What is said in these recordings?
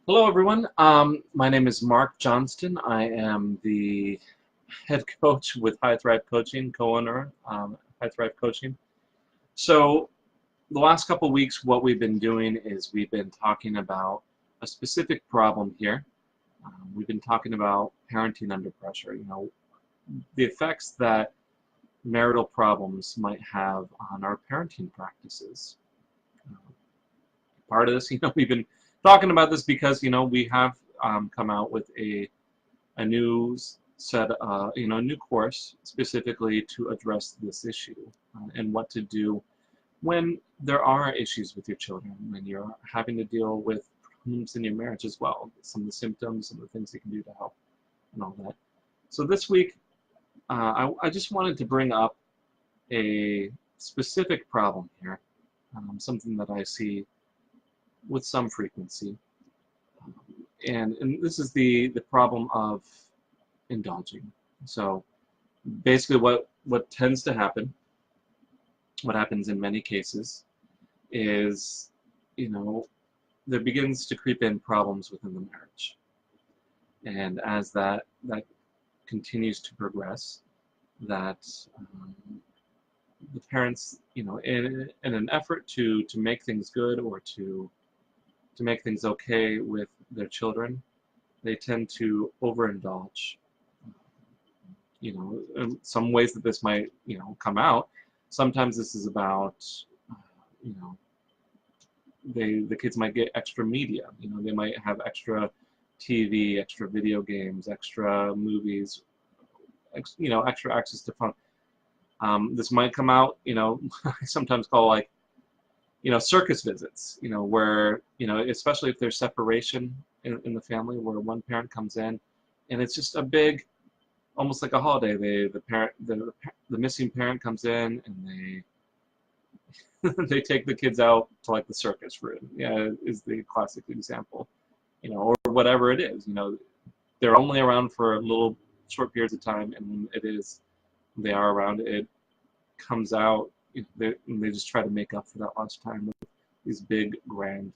Hello, everyone. My name is Mark Johnston. I am the head coach with High Thrive Coaching, co-owner, High Thrive Coaching. So the last couple of weeks, what we've been doing is we've been talking about a specific problem here. We've been talking about parenting under pressure, the effects that marital problems might have on our parenting practices. Part of this, we've been talking about this because, we have come out with a new set, a new course specifically to address this issue and what to do when there are issues with your children, when you're having to deal with problems in your marriage as well, some of the symptoms, some of the things you can do to help and all that. So this week, I just wanted to bring up a specific problem here, something that I see with some frequency. And this is the problem of indulging. So basically what tends to happen, what happens in many cases, is, there begins to creep in problems within the marriage. And as that continues to progress, that the parents, in an effort to make things good or to make things okay with their children, they tend to overindulge. In some ways that this might, come out. Sometimes this is about, you know, the kids might get extra media. They might have extra TV, extra video games, extra movies, extra access to fun. This might come out, I sometimes call like, circus visits, where, especially if there's separation in the family, where one parent comes in, and it's just a big, almost like a holiday. The missing parent comes in, and they take the kids out to like the circus room. Yeah, is the classic example, or whatever it is. They're only around for a little short periods of time, and when they are around, it comes out. They just try to make up for that lost time with these big, grand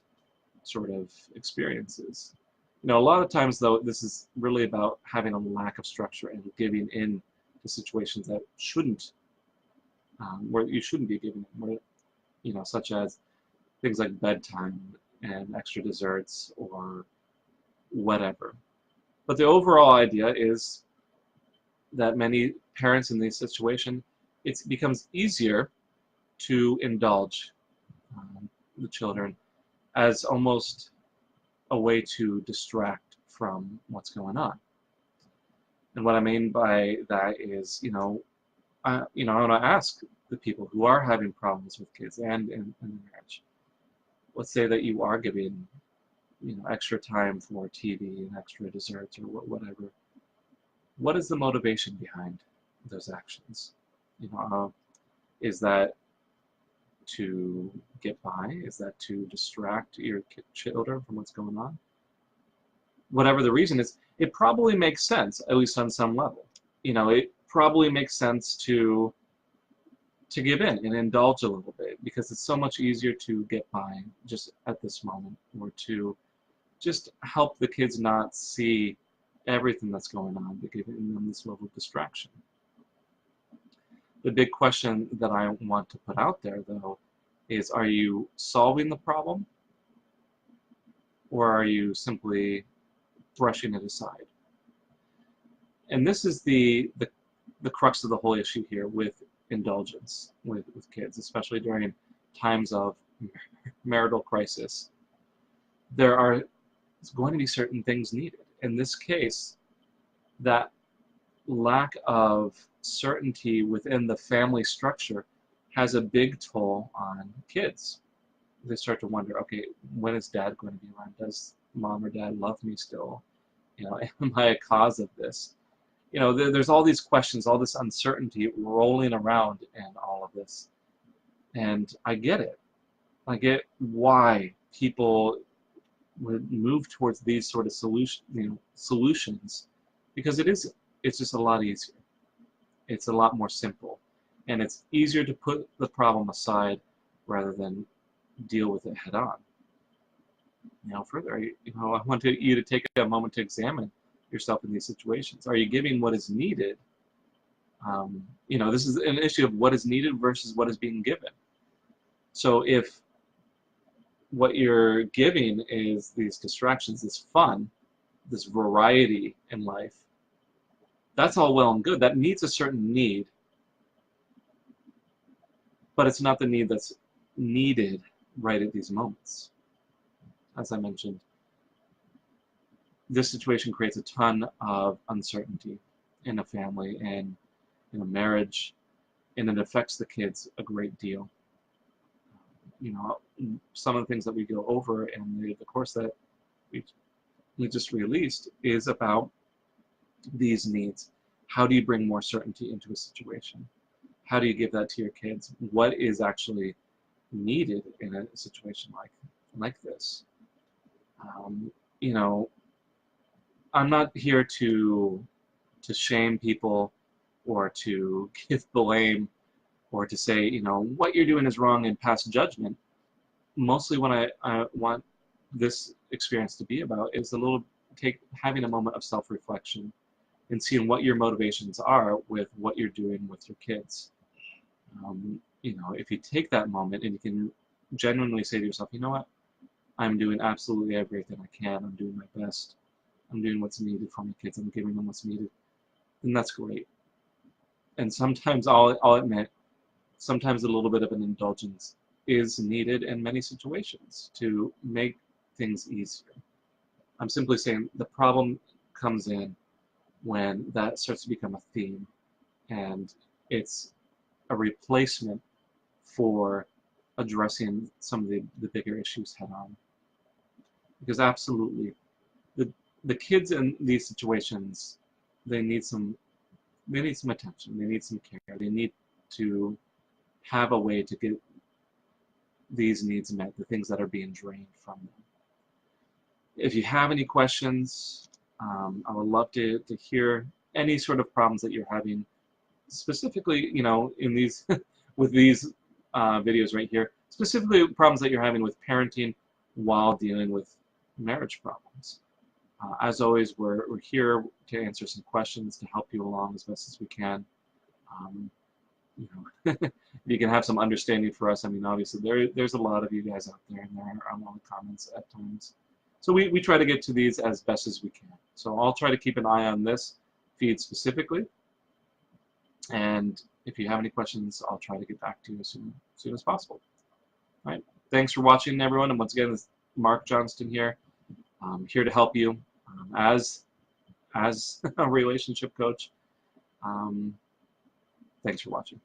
sort of experiences. A lot of times, though, this is really about having a lack of structure and giving in to situations that where you shouldn't be giving in, where, such as things like bedtime and extra desserts or whatever. But the overall idea is that many parents in these situations, it becomes easier to indulge the children as almost a way to distract from what's going on. And what I mean by that is, I want to ask the people who are having problems with kids and in marriage. Let's say that you are giving, extra time for TV and extra desserts or whatever. What is the motivation behind those actions? Is that to get by? Is that to distract your children from what's going on? Whatever the reason is, it probably makes sense, at least on some level. It probably makes sense to give in and indulge a little bit, because it's so much easier to get by just at this moment, or to just help the kids not see everything that's going on, but giving them this level of distraction. The big question that I want to put out there, though, is, are you solving the problem, or are you simply brushing it aside? And this is the crux of the whole issue here with indulgence with kids, especially during times of marital crisis. There's going to be certain things needed. In this case, that lack of certainty within the family structure has a big toll on kids. They start to wonder, okay, when is dad going to be around? Does mom or dad love me still? Am I a cause of this? There's all these questions, all this uncertainty rolling around in all of this. And I get it. I get why people would move towards these sort of solutions, because it's just a lot easier. It's a lot more simple, and it's easier to put the problem aside rather than deal with it head on. further. I want you to take a moment to examine yourself in these situations. Are you giving what is needed? This is an issue of what is needed versus what is being given. So if what you're giving is these distractions, this fun, this variety in life, that's all well and good. That meets a certain need, but it's not the need that's needed right at these moments. As I mentioned, this situation creates a ton of uncertainty in a family and in a marriage, and it affects the kids a great deal. Some of the things that we go over in the course that we just released is about these needs. How do you bring more certainty into a situation? How do you give that to your kids? What is actually needed in a situation like this? I'm not here to shame people or to give blame or to say, what you're doing is wrong and pass judgment. Mostly what I want this experience to be about is having a moment of self-reflection and seeing what your motivations are with what you're doing with your kids. If you take that moment and you can genuinely say to yourself, you know what, I'm doing absolutely everything I can. I'm doing my best. I'm doing what's needed for my kids. I'm giving them what's needed. And that's great. And sometimes I'll admit, sometimes a little bit of an indulgence is needed in many situations to make things easier. I'm simply saying the problem comes in when that starts to become a theme and it's a replacement for addressing some of the bigger issues head on. Because absolutely, the kids in these situations, they need some attention, they need some care, they need to have a way to get these needs met, the things that are being drained from them. If you have any questions, I would love to hear any sort of problems that you're having, specifically, in these with these videos right here, specifically problems that you're having with parenting while dealing with marriage problems. As always, we're here to answer some questions to help you along as best as we can. You can have some understanding for us. I mean, obviously, there's a lot of you guys out there, and there are a lot of comments at times. So we try to get to these as best as we can. So I'll try to keep an eye on this feed specifically. And if you have any questions, I'll try to get back to you as soon as possible. All right. Thanks for watching, everyone. And once again, this is Mark Johnston here. Here to help you as a relationship coach. Thanks for watching.